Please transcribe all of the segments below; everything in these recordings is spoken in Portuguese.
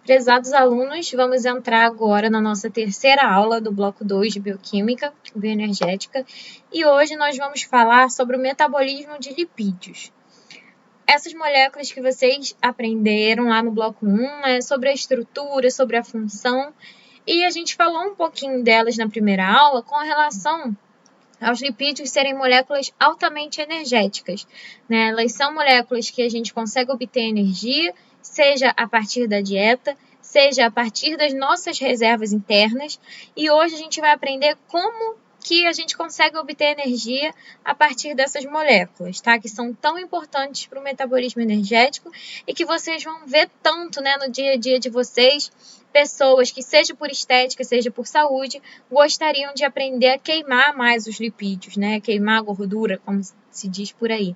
Prezados alunos, vamos entrar agora na nossa terceira aula do bloco 2 de Bioquímica, Bioenergética, e hoje nós vamos falar sobre o metabolismo de lipídios. Essas moléculas que vocês aprenderam lá no bloco 1 é sobre a estrutura, sobre a função, e a gente falou um pouquinho delas na primeira aula com relação aos lipídios serem moléculas altamente energéticas, né? Elas são moléculas que a gente consegue obter energia, seja a partir da dieta, seja a partir das nossas reservas internas, e hoje a gente vai aprender como que a gente consegue obter energia a partir dessas moléculas, tá? Que são tão importantes para o metabolismo energético e que vocês vão ver tanto, né, no dia a dia de vocês, pessoas que, seja por estética, seja por saúde, gostariam de aprender a queimar mais os lipídios, né? Queimar a gordura, como se diz por aí.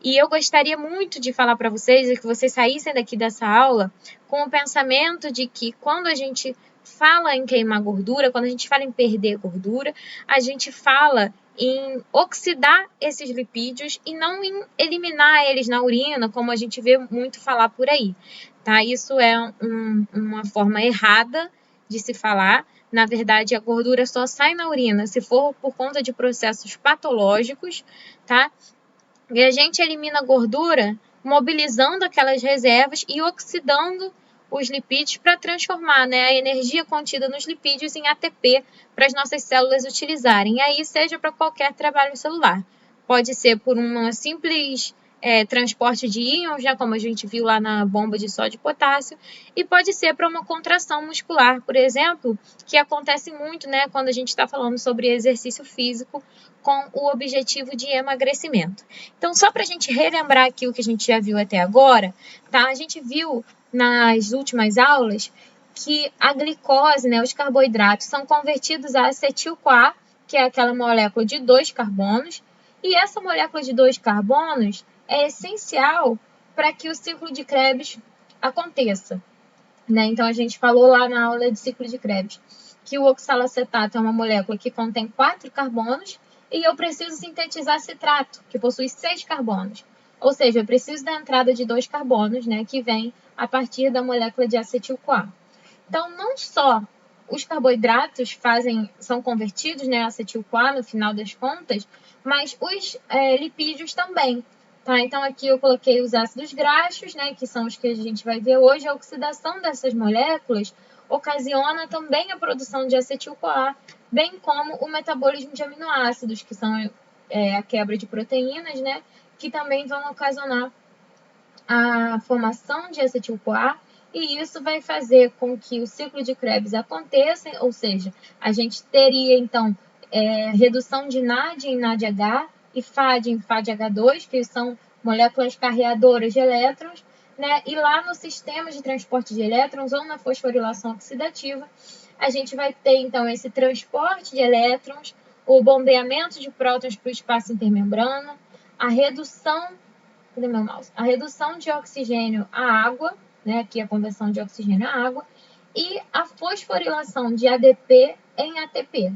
E eu gostaria muito de falar para vocês e que vocês saíssem daqui dessa aula com o pensamento de que quando a gente fala em queimar gordura, quando a gente fala em perder gordura, a gente fala em oxidar esses lipídios e não em eliminar eles na urina, como a gente vê muito falar por aí. Tá? Isso é uma forma errada de se falar. Na verdade, a gordura só sai na urina se for por conta de processos patológicos, tá? E a gente elimina a gordura mobilizando aquelas reservas e oxidando os lipídios para transformar, né, a energia contida nos lipídios em ATP para as nossas células utilizarem. E aí, seja para qualquer trabalho celular. Pode ser por uma simples transporte de íons, já como a gente viu lá na bomba de sódio e potássio, e pode ser para uma contração muscular, por exemplo, que acontece muito, né, quando a gente está falando sobre exercício físico com o objetivo de emagrecimento. Então, só para a gente relembrar aqui o que a gente já viu até agora, tá? A gente viu nas últimas aulas que a glicose, né, os carboidratos, são convertidos a acetil-CoA, que é aquela molécula de 2 carbonos, e essa molécula de 2 carbonos é essencial para que o ciclo de Krebs aconteça, né? Então, a gente falou lá na aula de ciclo de Krebs que o oxalacetato é uma molécula que contém 4 carbonos e eu preciso sintetizar citrato, que possui 6 carbonos. Ou seja, eu preciso da entrada de 2 carbonos, né, que vem a partir da molécula de acetil-CoA. Então, não só os carboidratos são convertidos, né, a acetil-CoA no final das contas, mas os lipídios também. Tá? Então, aqui eu coloquei os ácidos graxos, né, que são os que a gente vai ver hoje. A oxidação dessas moléculas ocasiona também a produção de acetil-CoA, bem como o metabolismo de aminoácidos, que são a quebra de proteínas, né, que também vão ocasionar a formação de acetil-CoA, e isso vai fazer com que o ciclo de Krebs aconteça, ou seja, a gente teria, então, redução de NAD em NADH e FAD em FADH2, que são moléculas carreadoras de elétrons, né? E lá no sistema de transporte de elétrons ou na fosforilação oxidativa, a gente vai ter, então, esse transporte de elétrons, o bombeamento de prótons para o espaço intermembrana, a redução a redução de oxigênio à água, né, aqui a conversão de oxigênio à água, e a fosforilação de ADP em ATP.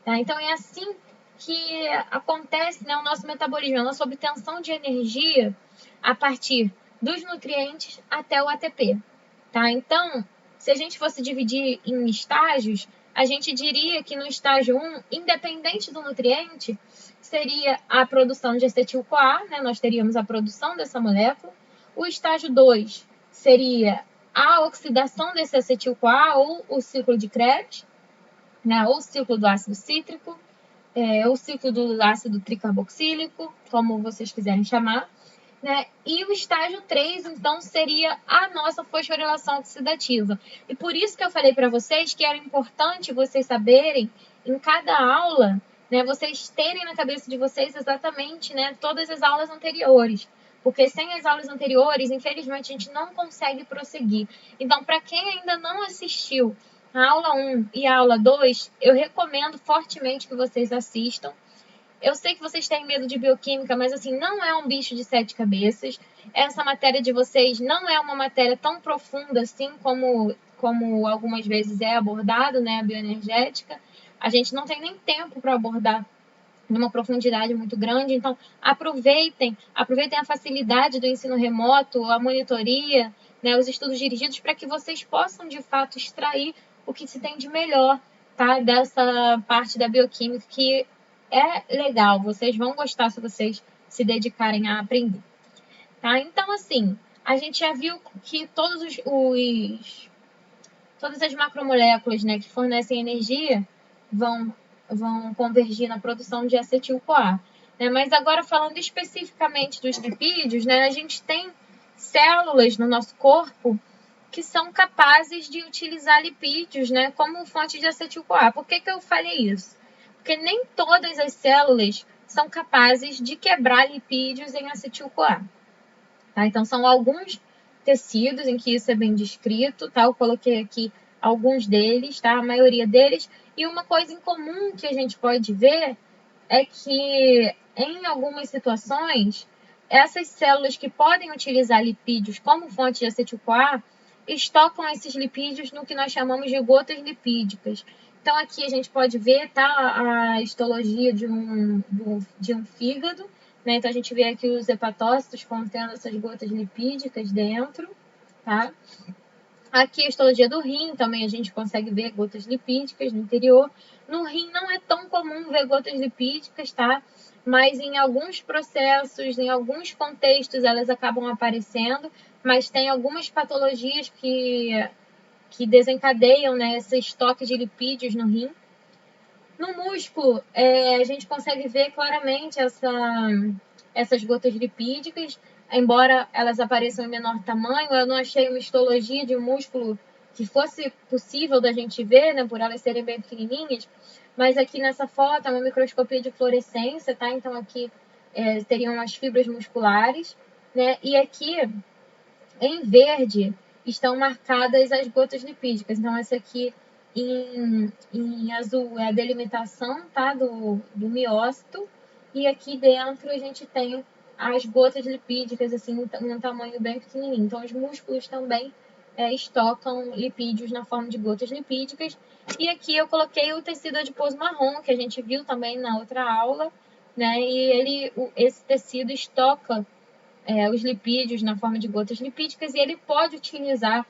Tá? Então, é assim que acontece, né, o nosso metabolismo, a nossa obtenção de energia a partir dos nutrientes até o ATP. Tá? Então, se a gente fosse dividir em estágios, a gente diria que no estágio 1, independente do nutriente, seria a produção de acetil-CoA, né? Nós teríamos a produção dessa molécula. O estágio 2 seria a oxidação desse acetil-CoA ou o ciclo de Krebs, né? Ou o ciclo do ácido cítrico, ou o ciclo do ácido tricarboxílico, como vocês quiserem chamar. Né? E o estágio 3, então, seria a nossa fosforilação oxidativa. E por isso que eu falei para vocês que era importante vocês saberem, em cada aula, né, vocês terem na cabeça de vocês exatamente, né, todas as aulas anteriores. Porque sem as aulas anteriores, infelizmente, a gente não consegue prosseguir. Então, para quem ainda não assistiu a aula 1 e a aula 2, eu recomendo fortemente que vocês assistam. Eu sei que vocês têm medo de bioquímica, mas assim, não é um bicho de 7 cabeças. Essa matéria de vocês não é uma matéria tão profunda assim como algumas vezes é abordado, né, a bioenergética. A gente não tem nem tempo para abordar numa profundidade muito grande, então aproveitem a facilidade do ensino remoto, a monitoria, né, os estudos dirigidos para que vocês possam, de fato, extrair o que se tem de melhor, tá, dessa parte da bioquímica, que é legal, vocês vão gostar se vocês se dedicarem a aprender. Tá? Então, assim, a gente já viu que todas as macromoléculas, né, que fornecem energia vão convergir na produção de acetil-CoA. Né? Mas agora, falando especificamente dos lipídios, né, a gente tem células no nosso corpo que são capazes de utilizar lipídios, né, como fonte de acetil-CoA. Por que eu falei isso? Porque nem todas as células são capazes de quebrar lipídios em acetil-CoA. Tá? Então, são alguns tecidos em que isso é bem descrito, tá? Eu coloquei aqui alguns deles, tá? A maioria deles. E uma coisa em comum que a gente pode ver é que, em algumas situações, essas células que podem utilizar lipídios como fonte de acetil-CoA estocam esses lipídios no que nós chamamos de gotas lipídicas. Então, aqui a gente pode ver, tá, a histologia de um fígado, né? Então, a gente vê aqui os hepatócitos contendo essas gotas lipídicas dentro, tá? Aqui a histologia do rim, também a gente consegue ver gotas lipídicas no interior. No rim não é tão comum ver gotas lipídicas, tá? Mas em alguns processos, em alguns contextos, elas acabam aparecendo, mas tem algumas patologias que desencadeiam, né, esse estoque de lipídios no rim. No músculo, a gente consegue ver claramente essas gotas lipídicas, embora elas apareçam em menor tamanho. Eu não achei uma histologia de músculo que fosse possível da gente ver, né, por elas serem bem pequenininhas, mas aqui nessa foto é uma microscopia de fluorescência, tá? Então aqui teriam as fibras musculares, né? E aqui, em verde, estão marcadas as gotas lipídicas. Então essa aqui em azul é a delimitação, tá, do miócito, e aqui dentro a gente tem as gotas lipídicas, assim, num tamanho bem pequenininho. Então, os músculos também estocam lipídios na forma de gotas lipídicas. E aqui eu coloquei o tecido adiposo marrom, que a gente viu também na outra aula, né? E esse tecido estoca os lipídios na forma de gotas lipídicas, e ele pode utilizar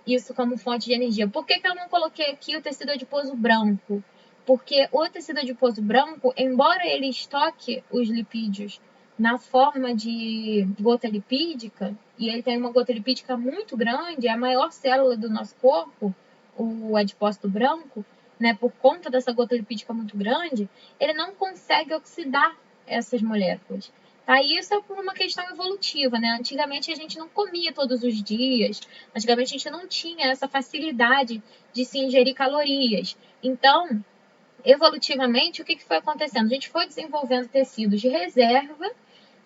isso como fonte de energia. Por que eu não coloquei aqui o tecido adiposo branco? Porque o tecido adiposo branco, embora ele estoque os lipídios na forma de gota lipídica, e ele tem uma gota lipídica muito grande, é a maior célula do nosso corpo, o adipócito branco, né, por conta dessa gota lipídica muito grande, ele não consegue oxidar essas moléculas. Tá? E isso é por uma questão evolutiva, né? Antigamente a gente não comia todos os dias, antigamente a gente não tinha essa facilidade de se ingerir calorias. Então, evolutivamente, o que foi acontecendo? A gente foi desenvolvendo tecidos de reserva,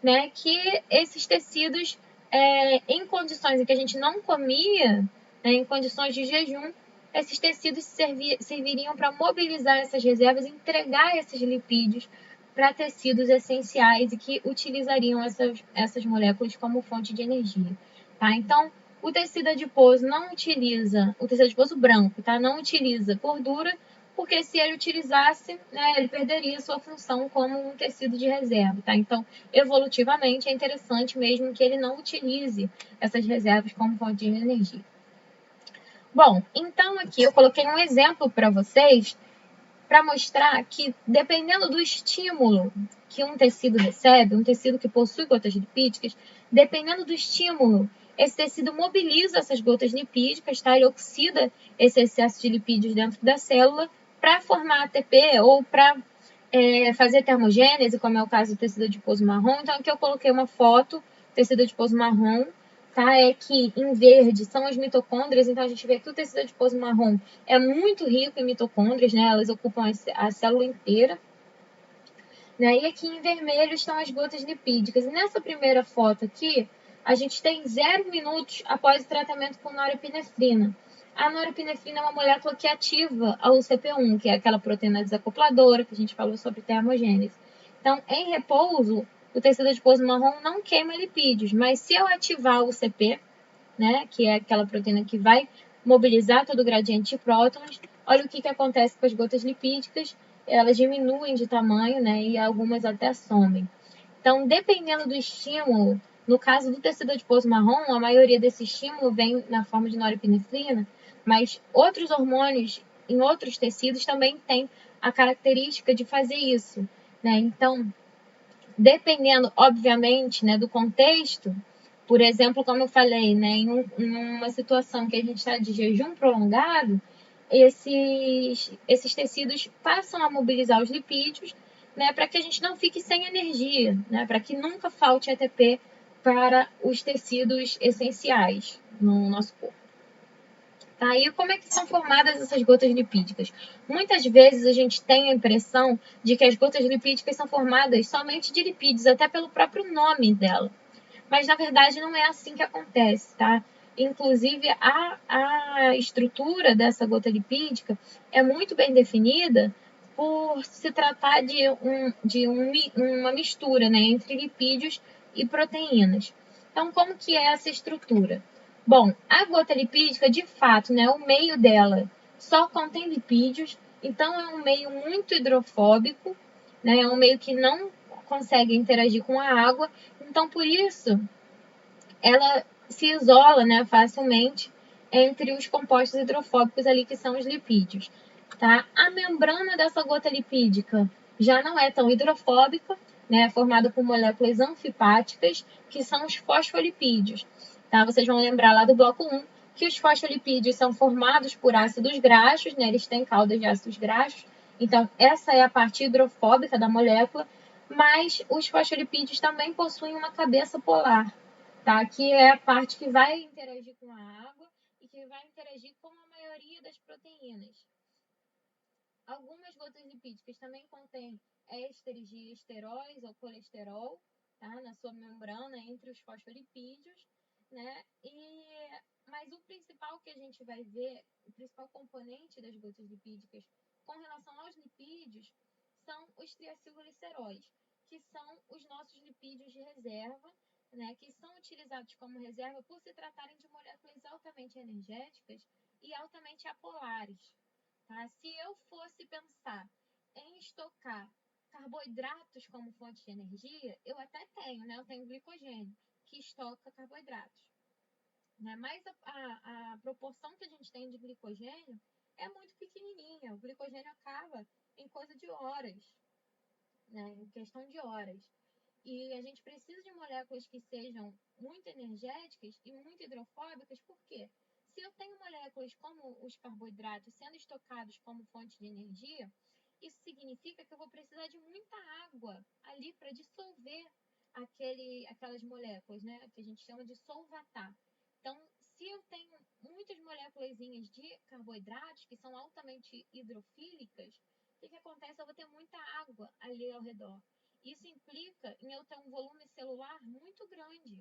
né? Que esses tecidos, em condições em que a gente não comia, né, em condições de jejum, esses tecidos serviriam para mobilizar essas reservas, entregar esses lipídios para tecidos essenciais e que utilizariam essas moléculas como fonte de energia. Tá? Então, o tecido adiposo não utiliza, o tecido adiposo branco, tá? Não utiliza gordura, porque se ele utilizasse, né, ele perderia sua função como um tecido de reserva. Tá? Então, evolutivamente, é interessante mesmo que ele não utilize essas reservas como fonte de energia. Bom, então aqui eu coloquei um exemplo para vocês para mostrar que, dependendo do estímulo que um tecido recebe, um tecido que possui gotas lipídicas, dependendo do estímulo, esse tecido mobiliza essas gotas lipídicas, tá? Ele oxida esse excesso de lipídios dentro da célula para formar ATP ou para fazer termogênese, como é o caso do tecido adiposo marrom. Então, aqui eu coloquei uma foto, tecido adiposo marrom, tá? É que em verde são as mitocôndrias, então a gente vê que o tecido adiposo marrom é muito rico em mitocôndrias, né? Elas ocupam a célula inteira. Né? E aqui em vermelho estão as gotas lipídicas. E nessa primeira foto aqui, a gente tem 0 minutos após o tratamento com norepinefrina. A norepinefrina é uma molécula que ativa a UCP1, que é aquela proteína desacopladora que a gente falou sobre termogênese. Então, em repouso, o tecido adiposo marrom não queima lipídios, mas se eu ativar o UCP, né, que é aquela proteína que vai mobilizar todo o gradiente de prótons, olha o que acontece com as gotas lipídicas, elas diminuem de tamanho, né, e algumas até somem. Então, dependendo do estímulo, No caso do tecido adiposo marrom, a maioria desse estímulo vem na forma de norepinefrina, mas outros hormônios em outros tecidos também têm a característica de fazer isso, né? Então, dependendo, obviamente, né, do contexto, por exemplo, como eu falei, né, em uma situação que a gente está de jejum prolongado, esses tecidos passam a mobilizar os lipídios, né, para que a gente não fique sem energia, né, para que nunca falte ATP para os tecidos essenciais no nosso corpo. Tá? E como é que são formadas essas gotas lipídicas? Muitas vezes a gente tem a impressão de que as gotas lipídicas são formadas somente de lipídios, até pelo próprio nome dela. Mas na verdade não é assim que acontece, tá? Inclusive a estrutura dessa gota lipídica é muito bem definida por se tratar de uma mistura, né, entre lipídios e proteínas. Então, como que é essa estrutura? Bom, a gota lipídica, de fato, né, o meio dela só contém lipídios, então é um meio muito hidrofóbico, né, é um meio que não consegue interagir com a água, então por isso ela se isola, né, facilmente entre os compostos hidrofóbicos ali que são os lipídios, tá? A membrana dessa gota lipídica já não é tão hidrofóbica, né, é formada por moléculas anfipáticas, que são os fosfolipídios, tá? Vocês vão lembrar lá do bloco 1 que os fosfolipídios são formados por ácidos graxos, né? Eles têm caudas de ácidos graxos, então essa é a parte hidrofóbica da molécula, mas os fosfolipídios também possuem uma cabeça polar, tá? Que é a parte que vai interagir com a água e que vai interagir com a maioria das proteínas. Algumas gotas lipídicas também contêm ésteres de esteróis ou colesterol, tá? Na sua membrana entre os fosfolipídios, né? Mas o principal que a gente vai ver, o principal componente das gotas lipídicas com relação aos lipídios são os triacilgliceróis, que são os nossos lipídios de reserva, né, que são utilizados como reserva por se tratarem de moléculas altamente energéticas e altamente apolares. Tá? Se eu fosse pensar em estocar carboidratos como fonte de energia, eu até tenho, né? Eu tenho glicogênio, que estoca carboidratos. Né? Mas a proporção que a gente tem de glicogênio é muito pequenininha. O glicogênio acaba em coisa de horas, né? Em questão de horas. E a gente precisa de moléculas que sejam muito energéticas e muito hidrofóbicas, por quê? Se eu tenho moléculas como os carboidratos sendo estocados como fonte de energia, isso significa que eu vou precisar de muita água ali para dissolver aquelas moléculas, né? Que a gente chama de solvatar. Então, se eu tenho muitas moléculas de carboidratos que são altamente hidrofílicas, o que acontece? Eu vou ter muita água ali ao redor. Isso implica em eu ter um volume celular muito grande.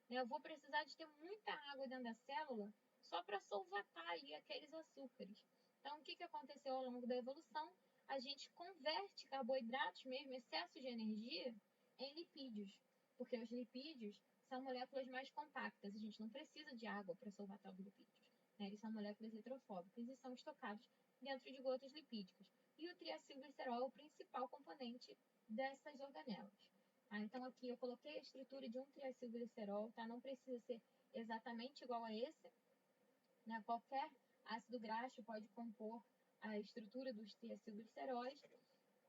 Né? Eu vou precisar de ter muita água dentro da célula só para solvatar ali aqueles açúcares. Então, o que aconteceu ao longo da evolução? A gente converte carboidratos, mesmo excesso de energia, em lipídios. Porque os lipídios são moléculas mais compactas. A gente não precisa de água para solvatar os lipídios. Né? Eles são moléculas hidrofóbicas e são estocados dentro de gotas lipídicas. E o triacilglicerol é o principal componente dessas organelas. Tá? Então, aqui eu coloquei a estrutura de um triacilglicerol, tá? Não precisa ser exatamente igual a esse. Né? Qualquer ácido graxo pode compor a estrutura dos triacilgliceróis.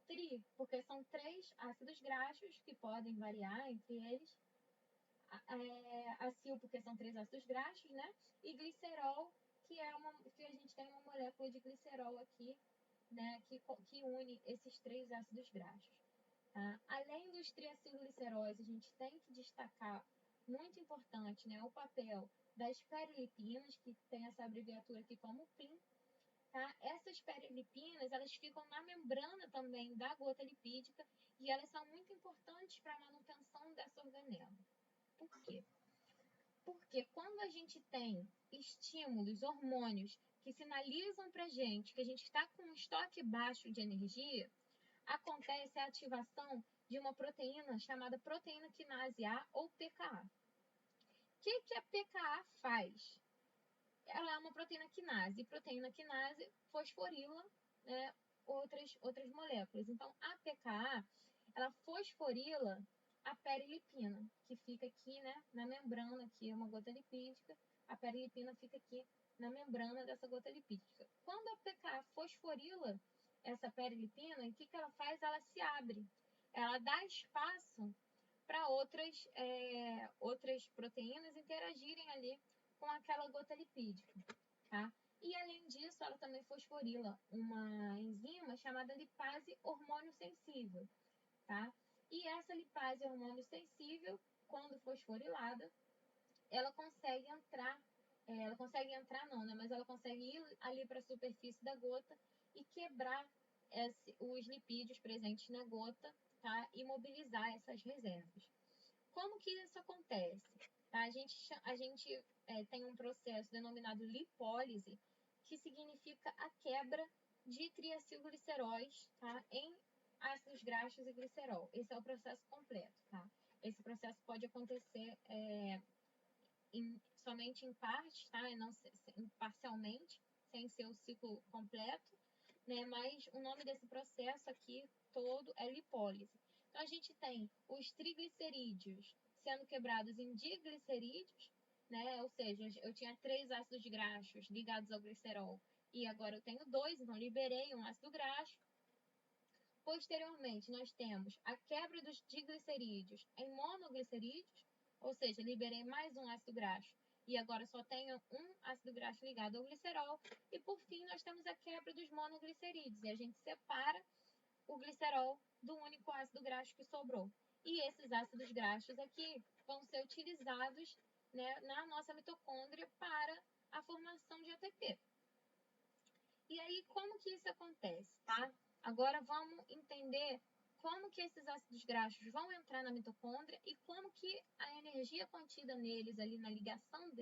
Tri, porque são 3 ácidos graxos que podem variar entre eles. Acil, porque são 3 ácidos graxos, né? E glicerol, que a gente tem uma molécula de glicerol aqui, né? Que une esses 3 ácidos graxos. Tá? Além dos triacilgliceróis, a gente tem que destacar, muito importante, né, o papel das perilipinas, que tem essa abreviatura aqui como PIN. Tá? Essas perilipinas, elas ficam na membrana também da gota lipídica e elas são muito importantes para a manutenção dessa organela. Por quê? Porque quando a gente tem estímulos, hormônios, que sinalizam para a gente que a gente está com um estoque baixo de energia, acontece a ativação de uma proteína chamada proteína quinase A ou PKA. O que a PKA faz? Ela é uma proteína quinase, e proteína quinase fosforila, né, outras moléculas. Então, a PKA, ela fosforila a perilipina, que fica aqui, né, na membrana, aqui é uma gota lipídica, a perilipina fica aqui na membrana dessa gota lipídica. Quando a PK fosforila essa perilipina, o que ela faz? Ela se abre, ela dá espaço para outras proteínas interagirem ali com aquela gota lipídica, tá? E além disso, ela também fosforila uma enzima chamada lipase hormônio sensível, tá? E essa lipase hormônio sensível, quando fosforilada, ela consegue entrar não, né? Mas ela consegue ir ali para a superfície da gota e quebrar os lipídios presentes na gota, tá? E mobilizar essas reservas. Como que isso acontece? Tá? A gente tem um processo denominado lipólise, que significa a quebra de triacilgliceróis, tá? Em ácidos graxos e glicerol. Esse é o processo completo, tá? Esse processo pode acontecer somente em parte, tá? E não parcialmente, sem ser o ciclo completo, né? Mas o nome desse processo aqui todo é lipólise. Então, a gente tem os triglicerídeos sendo quebrados em diglicerídeos, né? Ou seja, eu tinha 3 ácidos graxos ligados ao glicerol e agora eu tenho 2, então liberei um ácido graxo. Posteriormente, nós temos a quebra dos diglicerídeos em monoglicerídeos, ou seja, liberei mais um ácido graxo e agora só tenho um ácido graxo ligado ao glicerol. E por fim, nós temos a quebra dos monoglicerídeos e a gente separa o glicerol do único ácido graxo que sobrou. E esses ácidos graxos aqui vão ser utilizados, né, na nossa mitocôndria para a formação de ATP. E aí, como que isso acontece, tá? Agora vamos entender como que esses ácidos graxos vão entrar na mitocôndria e como que a energia contida neles, ali nas ligações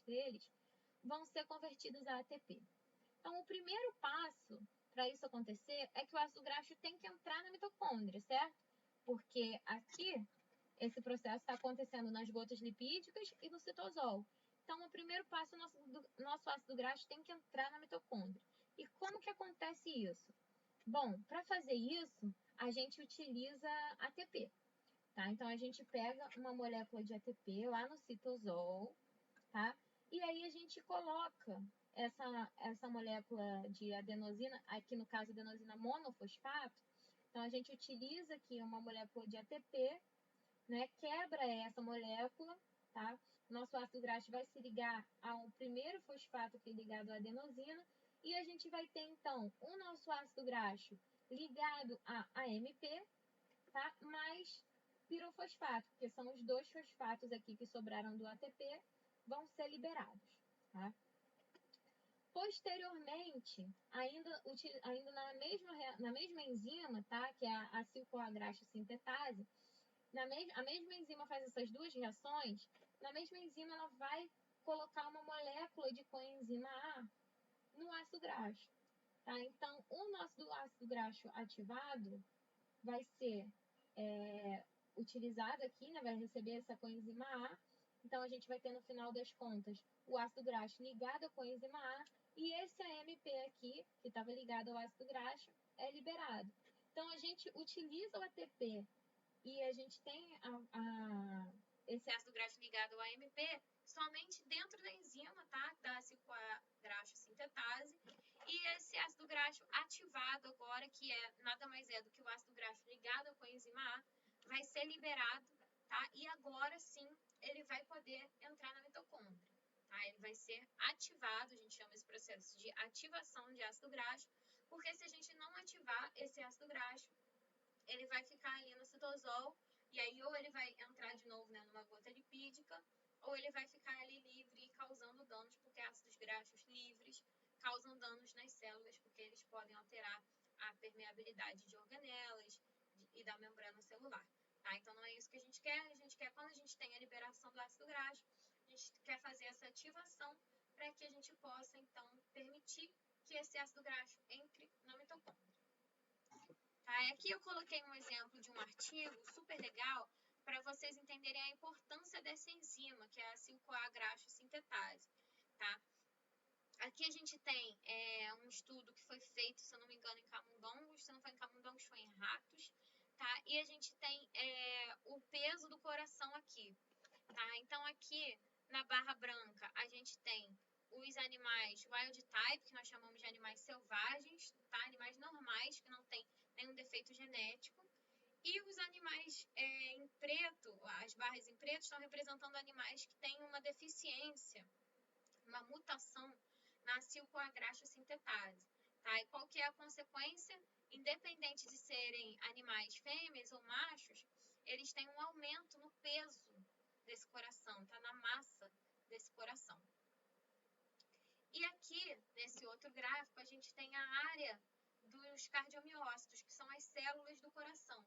deles, vão ser convertidas a ATP. Então, o primeiro passo para isso acontecer é que o ácido graxo tem que entrar na mitocôndria, certo? Porque aqui, esse processo está acontecendo nas gotas lipídicas e no citosol. Então, o primeiro passo, nosso ácido graxo tem que entrar na mitocôndria. E como que acontece isso? Bom, para fazer isso, a gente utiliza ATP, tá? Então, a gente pega uma molécula de ATP lá no citosol, tá? E aí a gente coloca essa molécula de adenosina, aqui no caso adenosina monofosfato. Então, a gente utiliza aqui uma molécula de ATP, né? Quebra essa molécula, tá? Nosso ácido graxo vai se ligar ao primeiro fosfato que é ligado à adenosina e a gente vai ter então o nosso ácido graxo ligado a AMP, tá? Mais pirofosfato, que são os 2 fosfatos aqui que sobraram do ATP, vão ser liberados, tá? Posteriormente, ainda na mesma enzima, tá? Que é a acil-CoA-graxo sintetase, a mesma enzima faz essas 2 reações, na mesma enzima ela vai colocar uma molécula de coenzima A no ácido graxo, tá? Então, o nosso ácido graxo ativado vai ser utilizado aqui, né? Vai receber essa coenzima A. Então, a gente vai ter, no final das contas, o ácido graxo ligado à coenzima A e esse AMP aqui, que estava ligado ao ácido graxo, é liberado. Então, a gente utiliza o ATP e a gente tem esse ácido graxo ligado ao AMP somente dentro da enzima, tá? Da acil-CoA-graxo sintetase. E esse ácido graxo ativado agora, que nada mais é do que o ácido graxo ligado à coenzima A, vai ser liberado, tá? E agora sim ele vai poder entrar na mitocôndria, tá? Ele vai ser ativado, a gente chama esse processo de ativação de ácido graxo, porque se a gente não ativar esse ácido graxo, ele vai ficar ali no citosol, e aí ou ele vai entrar de novo, né, numa gota lipídica, ou ele vai ficar ali livre, causando danos, porque ácidos graxos livres causam danos nas células, porque eles podem alterar a permeabilidade de organelas e da membrana celular. Tá? Então, não é isso que a gente quer. A gente quer, quando a gente tem a liberação do ácido graxo, a gente quer fazer essa ativação para que a gente possa, então, permitir que esse ácido graxo entre na mitocôndria. Tá? Aqui eu coloquei um exemplo de um artigo super legal para vocês entenderem a importância dessa enzima, que é a acil-CoA-graxo sintetase. Tá? Aqui a gente tem um estudo que foi feito, se eu não me engano, em camundongos. Se não foi em camundongos, foi em ratos. tá? E a gente tem o peso do coração aqui, tá? Então aqui na barra branca a gente tem os animais wild type, que nós chamamos de animais selvagens, tá? Animais normais, que não tem nenhum defeito genético. E os animais em preto, as barras em preto, estão representando animais que têm uma deficiência, uma mutação na silcoagraxa sintetase. Tá? E qual que é a consequência? Independente de serem animais fêmeas ou machos, eles têm um aumento no peso desse coração, tá? Na massa desse coração. E aqui, nesse outro gráfico, a gente tem a área dos cardiomiócitos, que são as células do coração.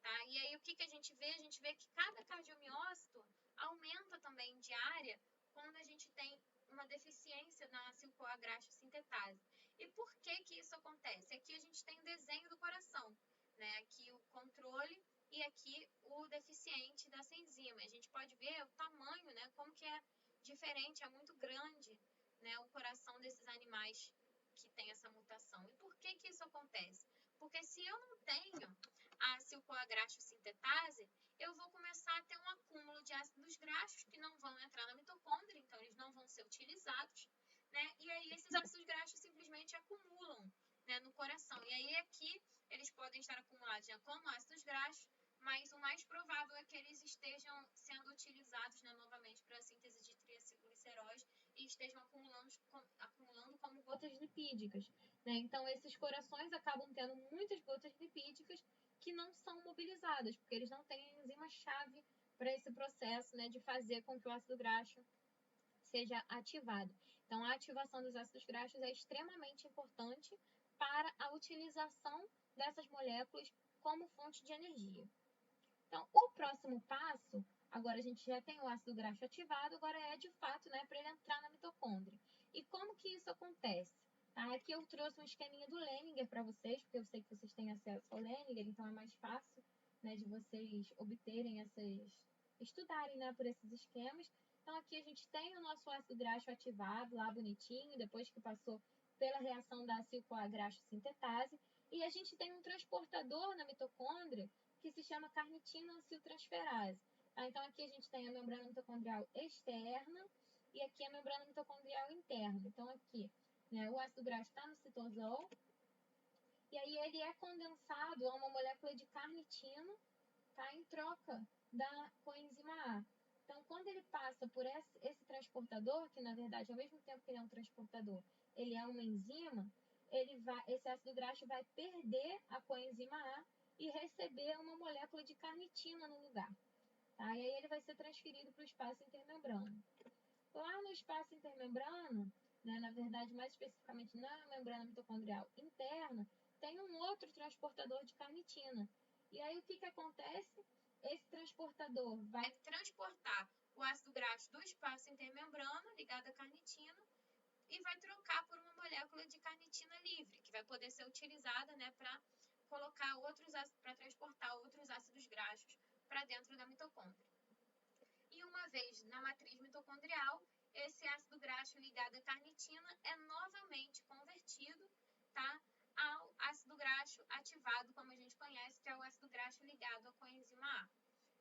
Tá? E aí, o que a gente vê? A gente vê que cada cardiomiócito aumenta também de área quando a gente tem uma deficiência na silcoagraxa sintetase. E por que isso acontece? Aqui a gente tem o desenho do coração, né? Aqui o controle e aqui o deficiente dessa enzima. A gente pode ver o tamanho, né? Como que é diferente, é muito grande, né? O coração desses animais que tem essa mutação. E por que isso acontece? Porque se eu não tenho a silcoagraxa sintetase, eu vou começar a ter um acúmulo de ácidos graxos que não vão entrar na mitocôndria, então eles não vão ser utilizados, né? E aí esses ácidos graxos simplesmente acumulam, né, no coração. E aí aqui eles podem estar acumulados, né, como ácidos graxos, mas o mais provável é que eles estejam sendo utilizados, né, novamente para a síntese de triacilglicerose e estejam acumulando como gotas lipídicas, né? Então, esses corações acabam tendo muitas gotas lipídicas que não são mobilizadas, porque eles não têm a enzima-chave para esse processo, né, de fazer com que o ácido graxo seja ativado. Então, a ativação dos ácidos graxos é extremamente importante para a utilização dessas moléculas como fonte de energia. Então, o próximo passo, agora a gente já tem o ácido graxo ativado, agora é de fato, né, para ele entrar na mitocôndria. E como que isso acontece? Tá? Aqui eu trouxe um esqueminha do Leninger para vocês, porque eu sei que vocês têm acesso ao Leninger, então é mais fácil, né, de vocês obterem estudarem, né, por esses esquemas. Então aqui a gente tem o nosso ácido graxo ativado lá bonitinho, depois que passou pela reação da silcoagraxa sintetase, e a gente tem um transportador na mitocôndria que se chama carnitina-aciltransferase. Tá? Então, aqui a gente tem a membrana mitocondrial externa e aqui a membrana mitocondrial interna. Então, aqui, né, o ácido graxo está no citosol e aí ele é condensado a uma molécula de carnitina, tá, em troca da coenzima A. Então, quando ele passa por esse transportador, que na verdade, ao mesmo tempo que ele é um transportador, ele é uma enzima, esse ácido graxo vai perder a coenzima A e receber uma molécula de carnitina no lugar. Tá? E aí ele vai ser transferido para o espaço intermembrano. Lá no espaço intermembrano, né, na verdade, mais especificamente na membrana mitocondrial interna, tem um outro transportador de carnitina. E aí o que acontece? Esse transportador vai transportar o ácido graxo do espaço intermembrano ligado à carnitina e vai trocar por uma molécula de carnitina livre, que vai poder ser utilizada, né, para colocar para transportar outros ácidos graxos para dentro da mitocôndria. E uma vez na matriz mitocondrial, esse ácido graxo ligado à carnitina é novamente convertido, tá, ao ácido graxo ativado, como a gente conhece, que é o ácido graxo ligado à coenzima A.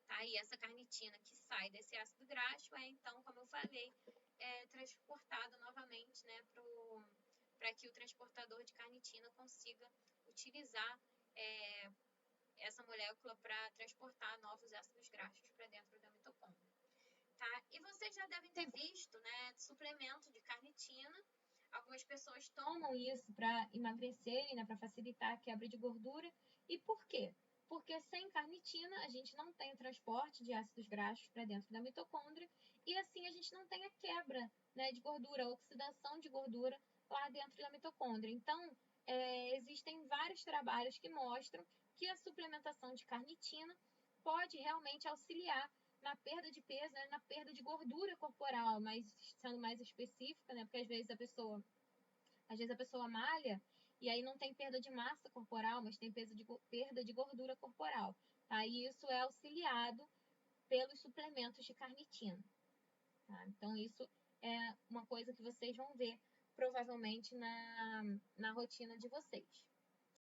Tá? E essa carnitina que sai desse ácido graxo é, então, como eu falei, transportada novamente, né, para que o transportador de carnitina consiga utilizar essa molécula para transportar novos ácidos graxos para dentro da mitocôndria. Tá? E vocês já devem ter visto, né, suplemento de carnitina. Algumas pessoas tomam isso para emagrecerem, né, para facilitar a quebra de gordura. E por quê? Porque sem carnitina a gente não tem transporte de ácidos graxos para dentro da mitocôndria e assim a gente não tem a quebra, né, de gordura, a oxidação de gordura lá dentro da mitocôndria. Então, existem vários trabalhos que mostram que a suplementação de carnitina pode realmente auxiliar na perda de peso, né, na perda de gordura corporal, mas sendo mais específica, né, porque às vezes a pessoa malha e aí não tem perda de massa corporal, mas tem perda de gordura corporal. Tá? E isso é auxiliado pelos suplementos de carnitina. Tá? Então, isso é uma coisa que vocês vão ver provavelmente na rotina de vocês.